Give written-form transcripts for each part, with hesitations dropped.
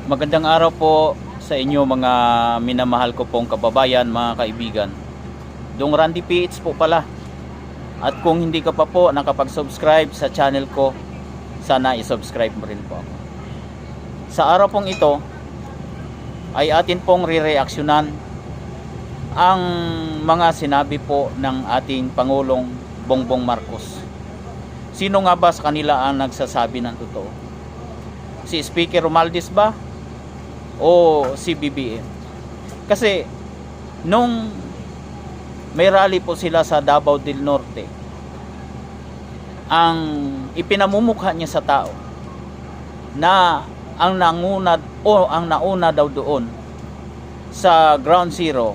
Magandang araw po sa inyo mga minamahal ko pong kababayan, mga kaibigan. Dong Randy PH po pala. At kung hindi ka pa po nakapag-subscribe sa channel ko, sana i-subscribe mo rin po ako. Sa araw pong ito ay atin pong re-reaksyonan ang mga sinabi po ng ating Pangulong Bongbong Marcos. Sino nga ba sa kanila ang nagsasabi ng totoo? Si Speaker Romualdez ba? O si BBM? Kasi nung may rally po sila sa Davao del Norte, ang ipinamumukha niya sa tao na ang nauna daw doon sa Ground Zero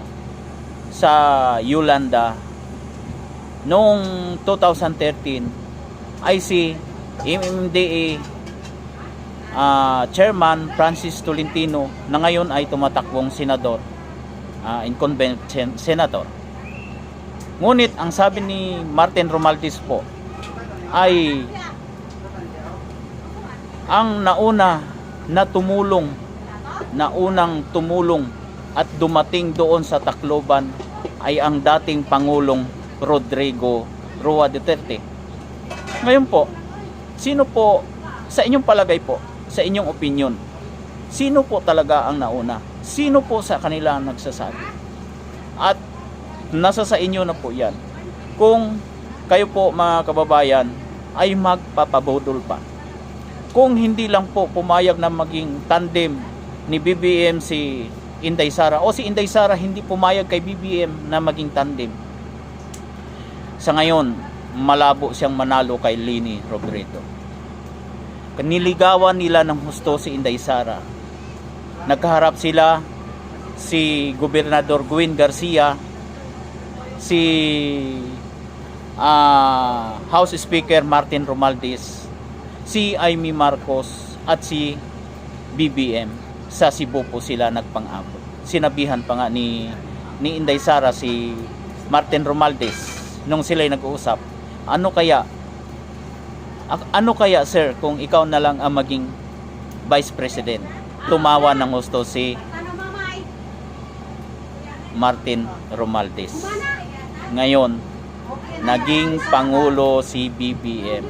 sa Yolanda noong 2013 ay si MMDA Chairman Francis Tolentino, na ngayon ay tumatakbong senador, incumbent senator. Ngunit ang sabi ni Martin Romualdez po ay ang naunang tumulong at dumating doon sa Tacloban ay ang dating Pangulong Rodrigo Roa Duterte. Ngayon po, sino po sa inyong palagay po, sa inyong opinion, sino po talaga ang nauna? Sino po sa kanila ang nagsasabi? At nasa sa inyo na po yan. Kung kayo po mga kababayan ay magpapabudol pa. Kung hindi lang po pumayag na maging tandem ni BBM si Inday Sara, o si Inday Sara hindi pumayag kay BBM na maging tandem, sa ngayon malabo siyang manalo kay Leni Robredo. Niligawan nila ng husto si Inday Sara. Nagkaharap sila, si Gobernador Gwen Garcia, si House Speaker Martin Romualdez, si Amy Marcos at si BBM. Sa Cebu po sila nagpang-abot. Sinabihan pa nga ni Inday Sara si Martin Romualdez nung sila'y nag-uusap, ano kaya sir kung ikaw na lang ang maging Vice President? Tumawa ng gusto si Martin Romualdez. Ngayon, naging Pangulo si BBM.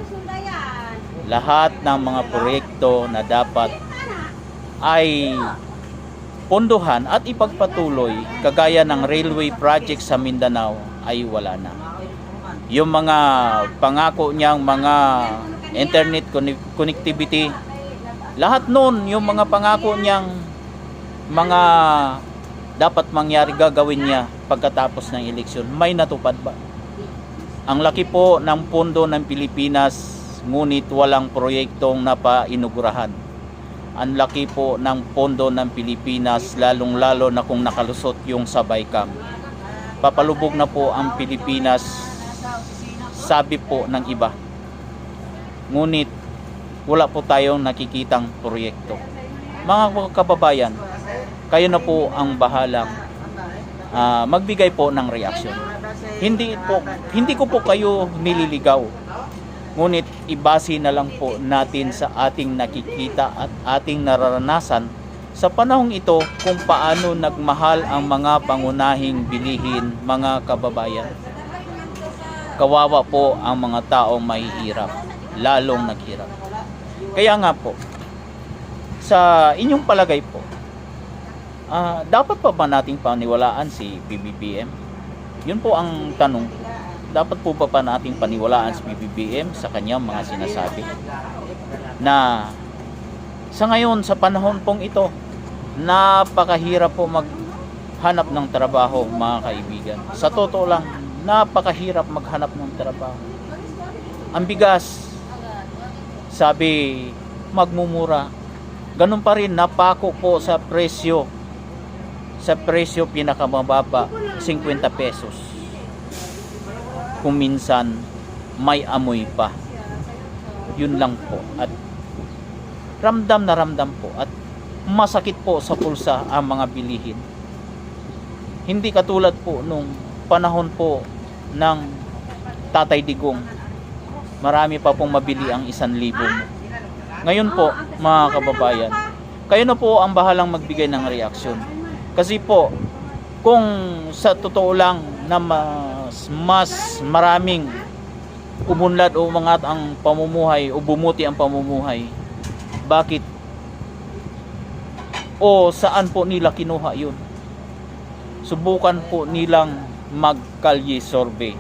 Lahat ng mga proyekto na dapat ay pondohan at ipagpatuloy, kagaya ng railway project sa Mindanao, ay wala na. Yung mga pangako niyang mga internet connectivity, lahat nun, yung mga pangako niyang mga dapat mangyari, gagawin niya pagkatapos ng eleksyon, may natupad ba? Ang laki po ng pondo ng Pilipinas, ngunit walang proyektong napainugurahan. Ang laki po ng pondo ng Pilipinas, lalong-lalo na kung nakalusot yung sabay camp. Papalubog na po ang Pilipinas, sabi po ng iba. Ngunit wala po tayong nakikitang proyekto. Mga kababayan, kayo na po ang bahalang magbigay po ng reaksyon. Hindi ko po kayo nililigaw. Ngunit ibase na lang po natin sa ating nakikita at ating nararanasan sa panahong ito kung paano nagmahal ang mga pangunahing bilihin, mga kababayan. Kawawa po ang mga taong mahihirap, lalong naghirap. Kaya nga po, sa inyong palagay po, dapat pa ba nating paniwalaan si BBM? Yun po ang tanong. Dapat po ba nating paniwalaan si BBM sa kanyang mga sinasabi? Na sa ngayon, sa panahon pong ito, napakahirap po maghanap ng trabaho, mga kaibigan. Sa totoo lang, napakahirap maghanap ng trabaho. Ang bigas, sabi, magmumura. Ganun pa rin, napako po sa presyo. Sa presyo pinakamababa, 50 pesos. Kung minsan, may amoy pa. Yun lang po. At ramdam na ramdam po. At masakit po sa pulsa ang mga bilihin. Hindi katulad po nung panahon po ng Tatay Digong, marami pa pong mabili ang 1,000 mo. Ngayon po, mga kababayan, Kayo na po ang bahalang magbigay ng reaksyon. Kasi po, kung sa totoo lang na mas maraming umunlad o umangat ang pamumuhay o bumuti ang pamumuhay, bakit o saan po nila kinuha yun? Subukan po nilang mag-kalye survey.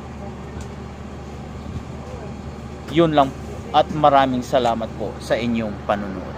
Yun lang, at maraming salamat po sa inyong panunood.